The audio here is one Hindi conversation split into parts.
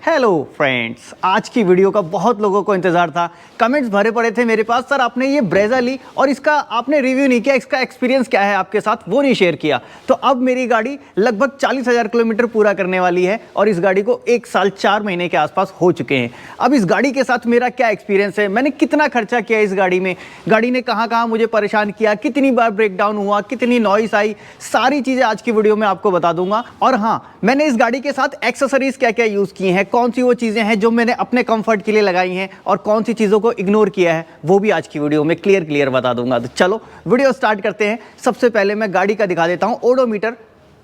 हेलो फ्रेंड्स, आज की वीडियो का बहुत लोगों को इंतजार था। कमेंट्स भरे पड़े थे मेरे पास, सर आपने ये ब्रेजा ली और इसका आपने रिव्यू नहीं किया, इसका एक्सपीरियंस क्या है आपके साथ, वो नहीं शेयर किया। तो अब मेरी गाड़ी लगभग 40,000 किलोमीटर पूरा करने वाली है और इस गाड़ी को 1 साल 4 महीने के आसपास हो चुके हैं। अब इस गाड़ी के साथ मेरा क्या एक्सपीरियंस है, मैंने कितना खर्चा किया इस गाड़ी में, गाड़ी ने कहाँ कहाँ मुझे परेशान किया, कितनी बार ब्रेकडाउन हुआ, कितनी नॉइस आई, सारी चीज़ें आज की वीडियो में आपको बता दूंगा। और हाँ, मैंने इस गाड़ी के साथ एक्सेसरीज क्या क्या यूज़ की हैं, कौन सी वो चीज़ें हैं जो मैंने अपने कंफर्ट के लिए लगाई हैं और कौन सी चीज़ों को इग्नोर किया है, वो भी आज की वीडियो में क्लियर बता दूंगा। तो चलो वीडियो स्टार्ट करते हैं। सबसे पहले मैं गाड़ी का दिखा देता हूँ ओडोमीटर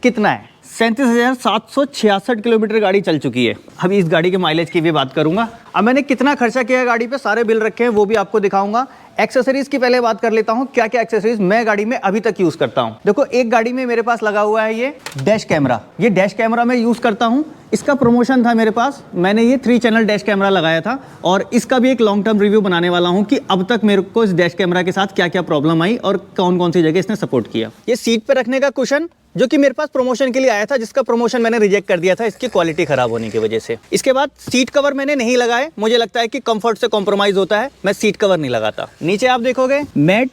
कितना है। 37,766 किलोमीटर गाड़ी चल चुकी है। अभी इस गाड़ी के माइलेज की भी बात करूंगा। अब मैंने कितना खर्चा किया गाड़ी पे, सारे बिल रखे हैं, वो भी आपको दिखाऊंगा। एक्सेसरीज की पहले बात कर लेता हूं, क्या क्या एक्सेसरीज मैं गाड़ी में अभी तक यूज करता हूं। देखो, एक गाड़ी में मेरे पास लगा हुआ है ये डैश कैमरा। ये डैश कैमरा मैं यूज करता हूं, इसका प्रमोशन था मेरे पास, मैंने ये 3 चैनल डैश कैमरा लगाया था और इसका भी एक लॉन्ग टर्म रिव्यू बनाने वाला हूं कि अब तक मेरे को इस डैश कैमरा के साथ क्या क्या प्रॉब्लम आई और कौन कौन सी जगह इसने सपोर्ट किया। ये सीट पे रखने का कुशन जो कि मेरे पास प्रमोशन के लिए आया था, जिसका प्रमोशन मैंने रिजेक्ट कर दिया था इसकी क्वालिटी खराब होने की वजह से। इसके बाद सीट कवर मैंने नहीं लगाए, मुझे लगता है कि कंफर्ट से कॉम्प्रोमाइज होता है, मैं सीट कवर नहीं लगाता। नीचे आप देखोगे मैट,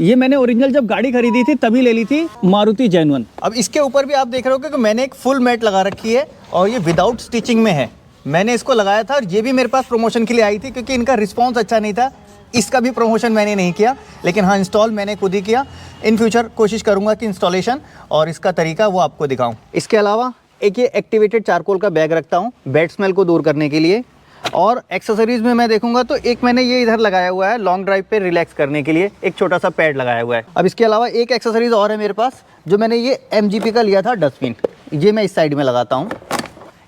ये मैंने ओरिजिनल जब गाड़ी खरीदी थी तभी ले ली थी, मारुति जेन्युइन। अब इसके ऊपर भी आप देख रहे हो कि मैंने एक फुल मैट लगा रखी है और ये विदाउट स्टिचिंग में है। मैंने इसको लगाया था और ये भी मेरे पास प्रमोशन के लिए आई थी क्योंकि इनका रिस्पॉन्स अच्छा नहीं था। इसका भी प्रमोशन मैंने नहीं किया, लेकिन हाँ, इंस्टॉल मैंने खुद ही किया। इन फ्यूचर कोशिश करूंगा कि इंस्टॉलेशन और इसका तरीका वो आपको दिखाऊं। इसके अलावा एक ये एक्टिवेटेड चारकोल का बैग रखता हूं बैड स्मेल को दूर करने के लिए। और एक्सेसरीज में मैं देखूंगा तो एक मैंने ये इधर लगाया हुआ है लॉन्ग ड्राइव पे रिलैक्स करने के लिए, एक छोटा सा पैड लगाया हुआ है। अब इसके अलावा एक एक्सेसरीज और है मेरे पास, जो मैंने ये MGP का लिया था, डस्टबिन, ये मैं इस साइड में लगाता हूँ।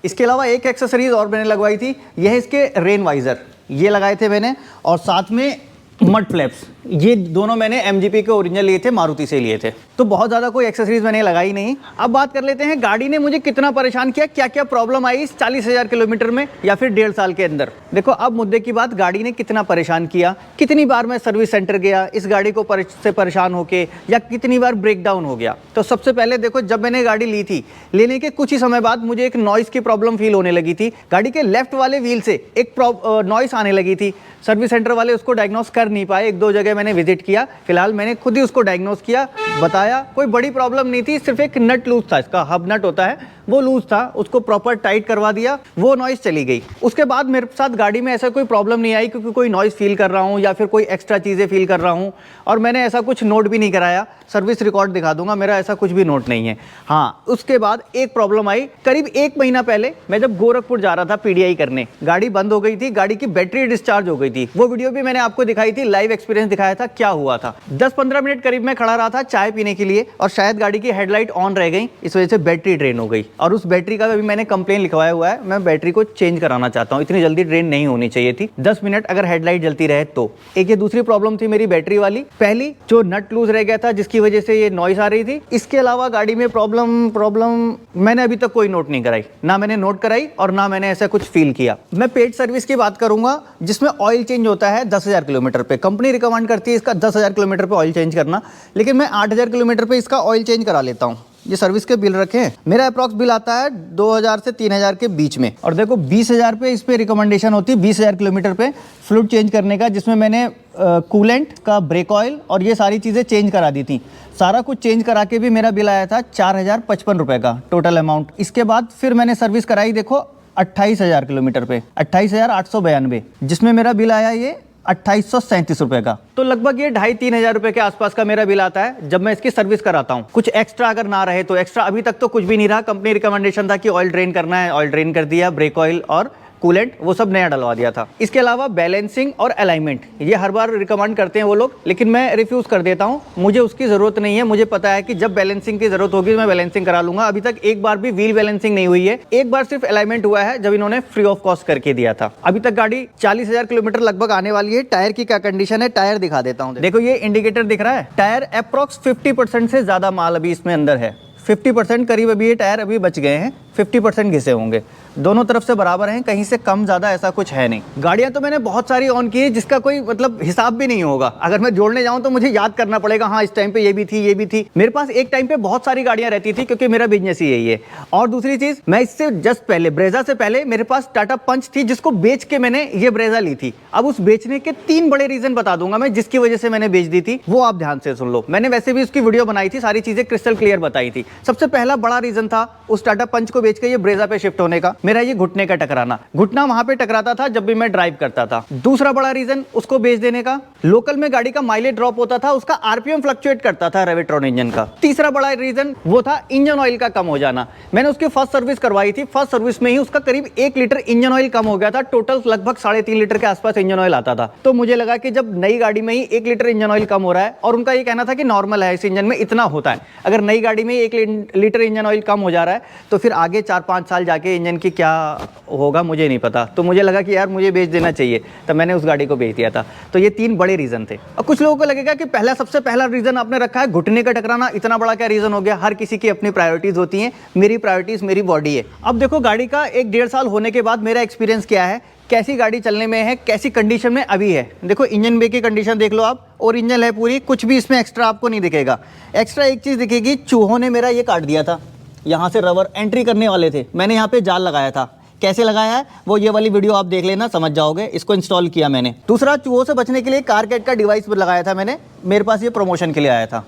इसके अलावा एक एक्सेसरीज और मैंने लगवाई थी, यह है इसके रेन वाइजर, ये लगाए थे मैंने, और साथ में मड फ्लैप्स, ये दोनों मैंने MGP के ओरिजिनल लिए थे, मारुति से लिए थे। तो बहुत ज़्यादा कोई एक्सेसरीज मैंने लगाई नहीं। अब बात कर लेते हैं गाड़ी ने मुझे कितना परेशान किया, क्या क्या प्रॉब्लम आई इस 40,000 किलोमीटर में या फिर 1.5 साल के अंदर। देखो, अब मुद्दे की बात, गाड़ी ने कितना परेशान किया, कितनी बार मैं सर्विस सेंटर गया इस गाड़ी को से परेशान होके, या कितनी बार ब्रेकडाउन हो गया। तो सबसे पहले देखो, जब मैंने गाड़ी ली थी, लेने के कुछ ही समय बाद मुझे एक नॉइस की प्रॉब्लम फील होने लगी थी। गाड़ी के लेफ्ट वाले व्हील से एक नॉइस आने लगी थी। सर्विस सेंटर वाले उसको डायग्नोस कर नहीं पाए, 1-2 जगह मैंने विजिट किया, फिलहाल मैंने खुद ही उसको डायग्नोस किया, बताया, कोई बड़ी प्रॉब्लम नहीं थी, सिर्फ एक नट लूज था, इसका हब नट होता है वो लूज था, उसको प्रॉपर टाइट करवा दिया, वो नॉइस चली गई। उसके बाद मेरे साथ गाड़ी में ऐसा कोई प्रॉब्लम नहीं आई क्योंकि कोई नॉइस फील कर रहा हूँ या फिर कोई एक्स्ट्रा चीज़ें फील कर रहा हूँ, और मैंने ऐसा कुछ नोट भी नहीं कराया। सर्विस रिकॉर्ड दिखा दूंगा, मेरा ऐसा कुछ भी नोट नहीं है। हाँ, उसके बाद एक प्रॉब्लम आई करीब 1 महीना पहले, मैं जब गोरखपुर जा रहा था PDI करने, गाड़ी बंद हो गई थी, गाड़ी की बैटरी डिस्चार्ज हो गई थी। वो वीडियो भी मैंने आपको दिखाई थी, लाइव एक्सपीरियंस दिखाया था क्या हुआ था। 10-15 मिनट करीब मैं खड़ा रहा था चाय पीने के लिए और शायद गाड़ी की हेडलाइट ऑन रह गई, इस वजह से बैटरी ड्रेन हो गई। और उस बैटरी का भी मैंने कंप्लेन लिखवाया हुआ है, मैं बैटरी को चेंज कराना चाहता हूँ, इतनी जल्दी ड्रेन नहीं होनी चाहिए थी, 10 मिनट अगर हेडलाइट जलती रहे तो। एक ये दूसरी प्रॉब्लम थी मेरी बैटरी वाली, पहली जो नट लूज रह गया था जिसकी वजह से ये नॉइस आ रही थी। इसके अलावा गाड़ी में प्रॉब्लम मैंने अभी तक कोई नोट नहीं कराई, ना मैंने नोट कराई और ना मैंने ऐसा कुछ फील किया। मैं पेड सर्विस की बात करूंगा जिसमें ऑयल चेंज होता है 10,000 किलोमीटर पे। कंपनी रिकमेंड करती है इसका 10,000 किलोमीटर पे ऑयल चेंज करना, लेकिन मैं 8,000 किलोमीटर पे इसका ऑयल चेंज करा लेता हूँ। ये सर्विस के बिल रखे हैं, मेरा अप्रॉक्स बिल आता है 2,000 से 3,000 के बीच में। और देखो, 20,000 पे इस पे रिकमेंडेशन होती है 20,000 किलोमीटर पे फ्लूइड चेंज करने का, जिसमें मैंने कूलेंट का, ब्रेक ऑयल और ये सारी चीज़ें चेंज करा दी थी। सारा कुछ चेंज करा के भी मेरा बिल आया था 4,055 रुपये का टोटल अमाउंट। इसके बाद फिर मैंने सर्विस कराई, देखो 28,000 किलोमीटर पे 28,892, जिसमें मेरा बिल आया ये 2837 रुपये का। तो लगभग ये 2,500-3 हज़ार रुपये के आसपास का मेरा बिल आता है जब मैं इसकी सर्विस कराता हूँ। कुछ एक्स्ट्रा अगर ना रहे तो एक्स्ट्रा, अभी तक तो कुछ भी नहीं रहा। कंपनी रिकमेंडेशन था कि ऑयल ड्रेन करना है, ऑयल ड्रेन कर दिया, ब्रेक ऑयल और कूलेंट वो सब नया डलवा दिया था। इसके अलावा बैलेंसिंग और अलाइनमेंट, ये हर बार रिकमेंड करते हैं वो लोग, लेकिन मैं रिफ्यूज़ कर देता हूँ, मुझे उसकी ज़रूरत नहीं है। मुझे पता है कि जब बैलेंसिंग की ज़रूरत होगी मैं बैलेंसिंग करा लूँगा। अभी तक एक बार भी व्हील बैलेंसिंग नहीं हुई है, एक बार सिर्फ अलाइनमेंट हुआ है जब इन्होंने फ्री ऑफ कॉस्ट करके दिया था। अभी तक गाड़ी 40,000 किलोमीटर लगभग आने वाली है। टायर की क्या कंडीशन है, टायर दिखा देता हूँ। देखो, ये इंडिकेटर दिख रहा है, टायर अप्रॉक्स 50% से ज़्यादा माल अभी इसमें अंदर है, 50% करीब अभी ये टायर अभी बच गए हैं। 50% घिसे होंगे, दोनों तरफ से बराबर हैं, कहीं से कम ज़्यादा ऐसा कुछ है नहीं। गाड़ियाँ तो मैंने बहुत सारी ऑन की है जिसका कोई मतलब हिसाब भी नहीं होगा, अगर मैं जोड़ने जाऊँ तो मुझे याद करना पड़ेगा, हाँ इस टाइम पे ये भी थी, ये भी थी। मेरे पास एक टाइम पे बहुत सारी गाड़ियाँ रहती थी क्योंकि मेरा बिजनेस ही यही है। और दूसरी चीज़, मैं इससे जस्ट पहले, ब्रेजा से पहले मेरे पास टाटा पंच थी जिसको बेच के मैंने ये ब्रेजा ली थी। अब उस बेचने के 3 बड़े रीज़न बता दूंगा मैं जिसकी वजह से मैंने बेच दी थी, वो आप ध्यान से सुन लो। मैंने वैसे भी उसकी वीडियो बनाई थी, सारी चीज़ें क्रिस्टल क्लियर बताई थी। सबसे पहला बड़ा रीज़न था उस टाटा पंच को बेच के ये ब्रेजा पे शिफ्ट होने का, मेरा ये घुटने का टकराना। घुटना वहां पे टकराता था जब भी मैं ड्राइव करता था। दूसरा बड़ा रीजन उसको बेच देने का, लोकल में गाड़ी का माइलेज ड्रॉप होता था, उसका आरपीएम फ्लक्चुएट करता था रेविट्रॉन इंजन का। तीसरा बड़ा रीजन वो था इंजन ऑयल का कम हो जाना। मैंने उसकी फर्स्ट सर्विस करवाई थी, फर्स्ट सर्विस में ही उसका करीब 1 लीटर इंजन ऑयल कम हो गया था। टोटल लगभग 3.5 लीटर के आसपास इंजन ऑयल आता था। तो मुझे लगा कि जब नई गाड़ी में ही 1 लीटर इंजन ऑयल कम हो रहा है, और उनका ये कहना था कि नॉर्मल है, इस इंजन में इतना होता है, अगर नई गाड़ी में 1 लीटर इंजन ऑयल कम हो जा रहा है तो फिर आगे 4-5 साल जाके इंजन की क्या होगा मुझे नहीं पता। तो मुझे लगा कि यार मुझे बेच देना चाहिए, तो मैंने उस गाड़ी को बेच दिया था। तो ये 3 बड़े रीजन थे। और कुछ लोगों को लगेगा कि सबसे पहला रीजन आपने रखा है घुटने का टकराना, इतना बड़ा क्या रीजन हो गया। हर किसी की अपनी प्रायोरिटीज होती हैं, मेरी प्रायोरिटीज मेरी बॉडी है। अब देखो गाड़ी का 1-1.5 साल होने के बाद मेरा एक्सपीरियंस क्या है, कैसी गाड़ी चलने में है, कैसी कंडीशन में अभी है। देखो इंजन बे की कंडीशन देख लो आप, ओरिजिनल है पूरी, कुछ भी इसमें एक्स्ट्रा आपको नहीं दिखेगा। एक्स्ट्रा एक चीज़ दिखेगी, चूहों ने मेरा ये काट दिया था, यहाँ से रबर एंट्री करने वाले थे, मैंने यहाँ पे जाल लगाया था। कैसे लगाया है वो ये वाली वीडियो आप देख लेना, समझ जाओगे। इसको इंस्टॉल किया मैंने। दूसरा, चूहों से बचने के लिए कारकेट का डिवाइस लगाया था मैंने, मेरे पास ये प्रमोशन के लिए आया था।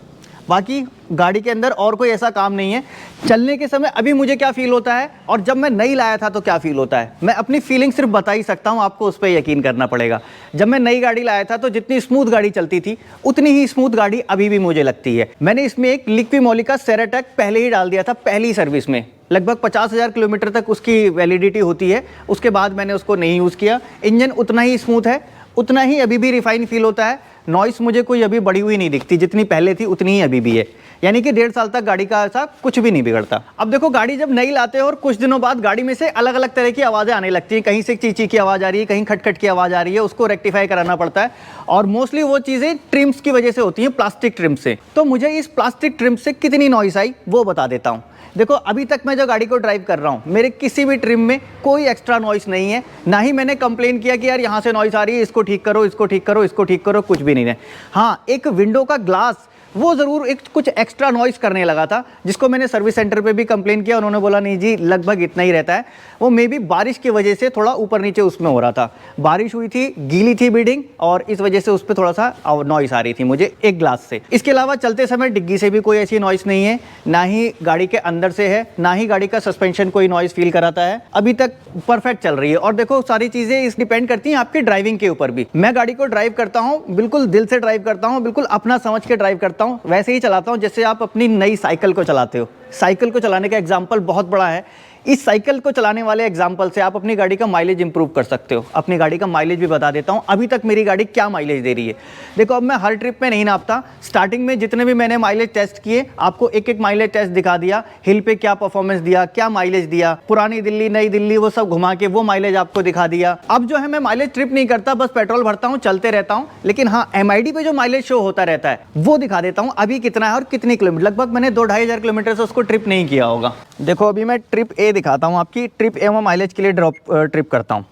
बाकी गाड़ी के अंदर और कोई ऐसा काम नहीं है। चलने के समय अभी मुझे क्या फील होता है और जब मैं नई लाया था तो क्या फील होता है, मैं अपनी फीलिंग सिर्फ बता ही सकता हूँ, आपको उस पर यकीन करना पड़ेगा। जब मैं नई गाड़ी लाया था तो जितनी स्मूथ गाड़ी चलती थी उतनी ही स्मूथ गाड़ी अभी भी मुझे लगती है। मैंने इसमें एक लिक्विमोलिका सेराटेक पहले ही डाल दिया था, पहली सर्विस में। लगभग 50,000 किलोमीटर तक उसकी वैलिडिटी होती है, उसके बाद मैंने उसको नहीं यूज़ किया। इंजन उतना ही स्मूथ है, उतना ही अभी भी रिफाइन फील होता है। नॉइस मुझे कोई अभी बढ़ी हुई नहीं दिखती, जितनी पहले थी उतनी ही अभी भी है। यानी कि 1.5 साल तक गाड़ी का ऐसा कुछ भी नहीं बिगड़ता। अब देखो गाड़ी जब नई लाते हैं और कुछ दिनों बाद गाड़ी में से अलग अलग तरह की आवाज़ें आने लगती हैं, कहीं से चींची की आवाज़ आ रही है, कहीं खटखट की आवाज़ आ रही है, उसको रेक्टिफाई कराना पड़ता है। और मोस्टली वो चीज़ें ट्रिम्स की वजह से होती हैं, प्लास्टिक ट्रिम से। तो मुझे इस प्लास्टिक ट्रिम से कितनी नॉइस आई वो बता देता हूँ। देखो अभी तक मैं जो गाड़ी को ड्राइव कर रहा हूँ, मेरे किसी भी ट्रिम में कोई एक्स्ट्रा नॉइस नहीं है, ना ही मैंने कंप्लेन किया कि यार यहाँ से नॉइस आ रही है, इसको ठीक करो, इसको ठीक करो, इसको ठीक करो, कुछ भी नहीं है। हाँ, एक विंडो का ग्लास वो ज़रूर एक कुछ एक्स्ट्रा नॉइस करने लगा था, जिसको मैंने सर्विस सेंटर पे भी कंप्लेन किया, उन्होंने बोला नहीं जी लगभग इतना ही रहता है। वो मे बी बारिश की वजह से थोड़ा ऊपर नीचे उसमें हो रहा था, बारिश हुई थी, गीली थी बिल्डिंग, और इस वजह से उस पर थोड़ा सा नॉइस आ रही थी मुझे एक ग्लास से। इसके अलावा चलते समय डिग्गी से भी कोई ऐसी नॉइस नहीं है, ना ही गाड़ी के अंदर से है, ना ही गाड़ी का सस्पेंशन कोई नॉइस फील कराता है। अभी तक परफेक्ट चल रही है। और देखो सारी चीज़ें इस डिपेंड करती हैं आपकी ड्राइविंग के ऊपर भी। मैं गाड़ी को ड्राइव करता हूँ, बिल्कुल दिल से ड्राइव करता हूँ, बिल्कुल अपना समझ के ड्राइव करता हूँ, वैसे ही चलाता हूँ जैसे आप अपनी नई साइकिल को चलाते हो। साइकिल को चलाने का एग्जाम्पल बहुत बड़ा है। इस साइकिल को चलाने वाले एग्जाम्पल से आप अपनी गाड़ी का माइलेज इंप्रूव कर सकते हो। अपनी गाड़ी का माइलेज भी बता देता हूँ, अभी तक मेरी गाड़ी क्या माइलेज दे रही है। देखो अब मैं हर ट्रिप में नहीं नापता, स्टार्टिंग में जितने भी मैंने माइलेज टेस्ट किए आपको एक एक माइलेज टेस्ट दिखा दिया, हिल पे क्या परफॉर्मेंस दिया, क्या माइलेज दिया, पुरानी दिल्ली नई दिल्ली वो सब घुमा के वो माइलेज आपको दिखा दिया। अब जो है मैं माइलेज ट्रिप नहीं करता, बस पेट्रोल भरता हूँ, चलते रहता हूँ, लेकिन हाँ MID पे जो माइलेज शो होता रहता है वो दिखा देता हूँ अभी कितना है और कितनी किलोमीटर। लगभग मैंने 2-2.5 हज़ार किलोमीटर से उसको ट्रिप नहीं किया होगा। देखो अभी मैं ट्रिप ए दिखाता हूँ आपकी, ट्रिप ए में माइलेज के लिए ट्रिप करता हूँ।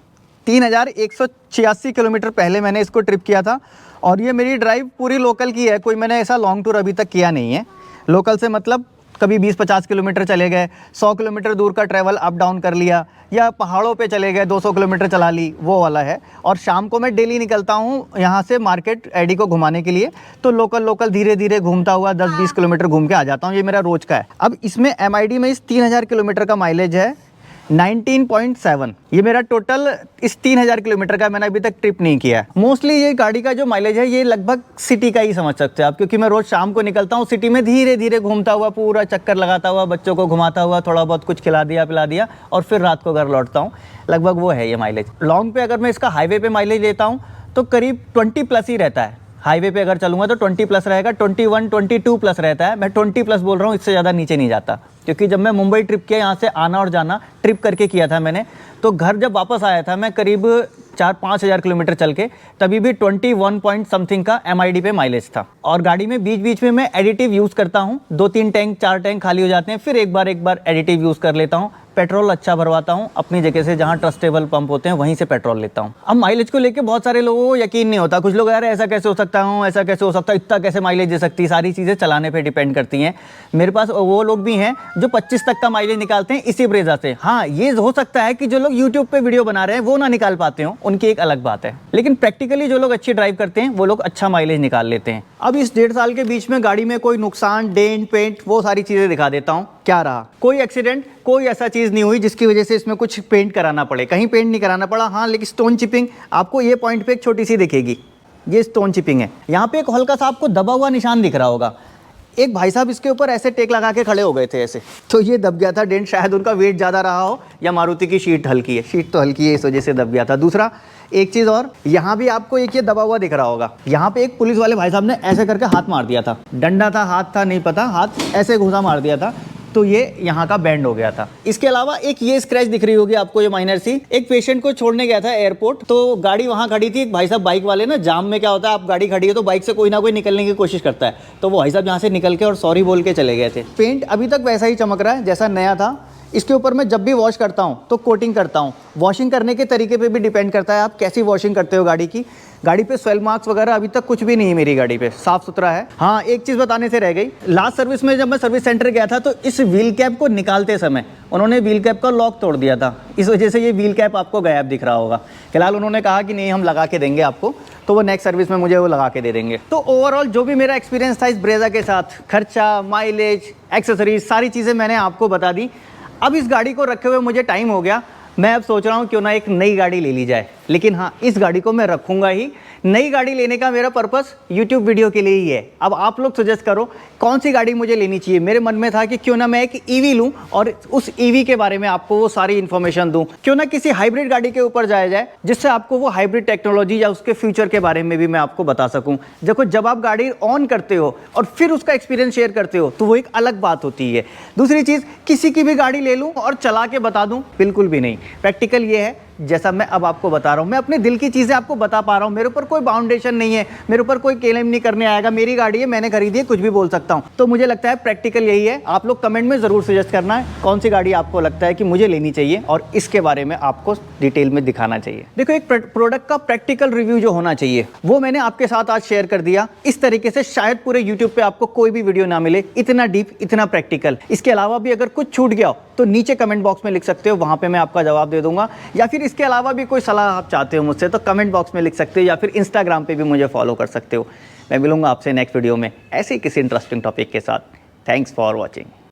3186 किलोमीटर पहले मैंने इसको ट्रिप किया था, और ये मेरी ड्राइव पूरी लोकल की है, कोई मैंने ऐसा लॉन्ग टूर अभी तक किया नहीं है। लोकल से मतलब कभी 20-50 किलोमीटर चले गए, 100 किलोमीटर दूर का ट्रैवल अप डाउन कर लिया, या पहाड़ों पे चले गए 200 किलोमीटर चला ली, वो वाला है। और शाम को मैं डेली निकलता हूँ यहाँ से मार्केट एडी को घुमाने के लिए, तो लोकल धीरे धीरे घूमता हुआ 10-20 किलोमीटर घूम के आ जाता हूँ, ये मेरा रोज का है। अब इसमें MID में इस 3000 किलोमीटर का माइलेज है 19.7। ये मेरा टोटल इस 3000 किलोमीटर का मैंने अभी तक ट्रिप नहीं किया है। मोस्टली ये गाड़ी का जो माइलेज है ये लगभग सिटी का ही समझ सकते हो आप, क्योंकि मैं रोज शाम को निकलता हूँ सिटी में, धीरे धीरे घूमता हुआ, पूरा चक्कर लगाता हुआ, बच्चों को घुमाता हुआ, थोड़ा बहुत कुछ खिला दिया पिला दिया, और फिर रात को घर लौटता हूँ। लगभग वो है ये माइलेज। लॉन्ग पे अगर मैं इसका हाईवे पे माइलेज लेता हूँ तो करीब 20+ ही रहता है। हाईवे पे अगर चलूँगा तो 20+ रहेगा, 21-22+ रहता है। मैं 20+ बोल रहा हूँ, इससे ज़्यादा नीचे नहीं जाता, क्योंकि जब मैं मुंबई ट्रिप किया, यहाँ से आना और जाना ट्रिप करके किया था मैंने, तो घर जब वापस आया था मैं करीब 4-5 हज़ार किलोमीटर चल के, तभी भी 21 पॉइंट समथिंग का MID पे माइलेज था। और गाड़ी में बीच बीच में मैं एडिटिव यूज़ करता हूँ, 2-3 टैंक 4 टैंक खाली हो जाते हैं, फिर एक बार एडिटिव यूज़ कर लेता हूँ, पेट्रोल अच्छा भरवाता हूँ अपनी जगह से, जहाँ ट्रस्टेबल पंप होते हैं वहीं से पेट्रोल लेता हूँ। अब माइलेज को लेके बहुत सारे लोगों को यकीन नहीं होता, कुछ लोग यार ऐसा कैसे हो सकता है, ऐसा कैसे हो सकता है, इतना कैसे माइलेज दे सकती है। सारी चीज़ें चलाने पर डिपेंड करती हैं। मेरे पास वो लोग भी हैं जो 25 तक का माइलेज निकालते हैं इसी ब्रेजा से। हाँ, ये हो सकता है कि जो लोग यूट्यूब पे वीडियो बना रहे हैं वो ना निकाल पाते हो, उनकी एक अलग बात है, लेकिन प्रैक्टिकली जो लोग अच्छी ड्राइव करते हैं वो लोग अच्छा माइलेज निकाल लेते हैं। अब इस 1.5 साल के बीच में गाड़ी में कोई नुकसान, डेंट, पेंट, वो सारी चीज़ें दिखा देता हूँ। क्या रहा, कोई एक्सीडेंट, कोई ऐसा चीज़ नहीं हुई जिसकी वजह से इसमें कुछ पेंट कराना पड़े, कहीं पेंट नहीं कराना पड़ा। हाँ, लेकिन स्टोन चिपिंग आपको ये पॉइंट पे एक छोटी सी दिखेगी, ये स्टोन चिपिंग है। यहाँ पे एक हल्का सा आपको दबा हुआ निशान दिख रहा होगा। एक भाई साहब इसके ऊपर ऐसे टेक लगा के खड़े हो गए थे ऐसे, तो ये दब गया था डेंट। शायद उनका वेट ज़्यादा रहा हो या मारुति की शीट हल्की है, शीट तो हल्की है इस वजह से दब गया था। दूसरा एक चीज़ और, यहाँ भी आपको एक ये दबा हुआ दिख रहा होगा। यहाँ पे एक पुलिस वाले भाई साहब ने ऐसे करके हाथ मार दिया था, डंडा था, हाथ था नहीं पता, हाथ ऐसे घुसा मार दिया था, तो ये यहाँ का बैंड हो गया था। इसके अलावा एक ये स्क्रैच दिख रही होगी आपको, ये माइनर सी। एक पेशेंट को छोड़ने गया था एयरपोर्ट, तो गाड़ी वहाँ खड़ी थी। एक भाई साहब बाइक वाले ना, जाम में क्या होता है, आप गाड़ी खड़ी है तो बाइक से कोई ना कोई निकलने की कोशिश करता है, तो वो भाई साहब यहाँ से निकल के और सॉरी बोल के चले गए थे। पेंट अभी तक वैसा ही चमक रहा है जैसा नया था। इसके ऊपर मैं जब भी वॉश करता हूँ तो कोटिंग करता हूँ। वॉशिंग करने के तरीके पे भी डिपेंड करता है आप कैसी वॉशिंग करते हो गाड़ी की। गाड़ी पे स्वेल मार्क्स वगैरह अभी तक कुछ भी नहीं है मेरी गाड़ी पे, साफ सुथरा है। हाँ, एक चीज़ बताने से रह गई, लास्ट सर्विस में जब मैं सर्विस सेंटर गया था तो इस व्हील कैप को निकालते समय उन्होंने व्हील कैप का लॉक तोड़ दिया था, इस वजह से ये व्हील कैप आपको गायब दिख रहा होगा। फिलहाल उन्होंने कहा कि नहीं हम लगा के देंगे आपको, तो वो नेक्स्ट सर्विस में मुझे वो लगा के दे देंगे। तो ओवरऑल जो भी मेरा एक्सपीरियंस था इस ब्रेजा के साथ, खर्चा, माइलेज, एक्सेसरीज, सारी चीज़ें मैंने आपको बता दी। अब इस गाड़ी को रखे हुए मुझे टाइम हो गया, मैं अब सोच रहा हूँ क्यों ना एक नई गाड़ी ले ली जाए। लेकिन हाँ, इस गाड़ी को मैं रखूँगा ही। नई गाड़ी लेने का मेरा पर्पस यूट्यूब वीडियो के लिए ही है। अब आप लोग सजेस्ट करो कौन सी गाड़ी मुझे लेनी चाहिए। मेरे मन में था कि क्यों ना मैं एक ईवी लूँ और उस ईवी के बारे में आपको वो सारी इन्फॉर्मेशन दूँ। क्यों ना किसी हाइब्रिड गाड़ी के ऊपर जाया जाए जिससे आपको वो हाइब्रिड टेक्नोलॉजी या उसके फ्यूचर के बारे में भी मैं आपको बता सकूँ। देखो, जब आप गाड़ी ऑन करते हो और फिर उसका एक्सपीरियंस शेयर करते हो तो वो एक अलग बात होती है। दूसरी चीज़, किसी की भी गाड़ी ले लूँ और चला के बता दूँ, बिल्कुल भी नहीं। प्रैक्टिकल ये है जैसा मैं अब आपको बता रहा हूँ, मैं अपने दिल की चीज़ें आपको बता पा रहा हूँ। मेरे ऊपर कोई बाउंडेशन नहीं है, मेरे ऊपर कोई क्लेम नहीं करने आएगा। मेरी गाड़ी है, मैंने खरीदी है, कुछ भी बोल सकता हूँ। तो मुझे लगता है प्रैक्टिकल यही है। आप लोग कमेंट में ज़रूर सजेस्ट करना है कौन सी गाड़ी आपको लगता है कि मुझे लेनी चाहिए और इसके बारे में आपको डिटेल में दिखाना चाहिए। देखो, एक प्रोडक्ट का प्रैक्टिकल रिव्यू जो होना चाहिए वो मैंने आपके साथ आज शेयर कर दिया। इस तरीके से शायद पूरे यूट्यूब पे आपको कोई भी वीडियो ना मिले, इतना डीप, इतना प्रैक्टिकल। इसके अलावा भी अगर कुछ छूट गया हो तो नीचे कमेंट बॉक्स में लिख सकते हो, वहाँ पे मैं आपका जवाब दे दूंगा। या फिर इसके अलावा भी कोई सलाह आप चाहते हो मुझसे तो कमेंट बॉक्स में लिख सकते हो, या फिर इंस्टाग्राम पे भी मुझे फॉलो कर सकते हो। मैं मिलूंगा आपसे नेक्स्ट वीडियो में ऐसे ही किसी इंटरेस्टिंग टॉपिक के साथ। Thanks for watching.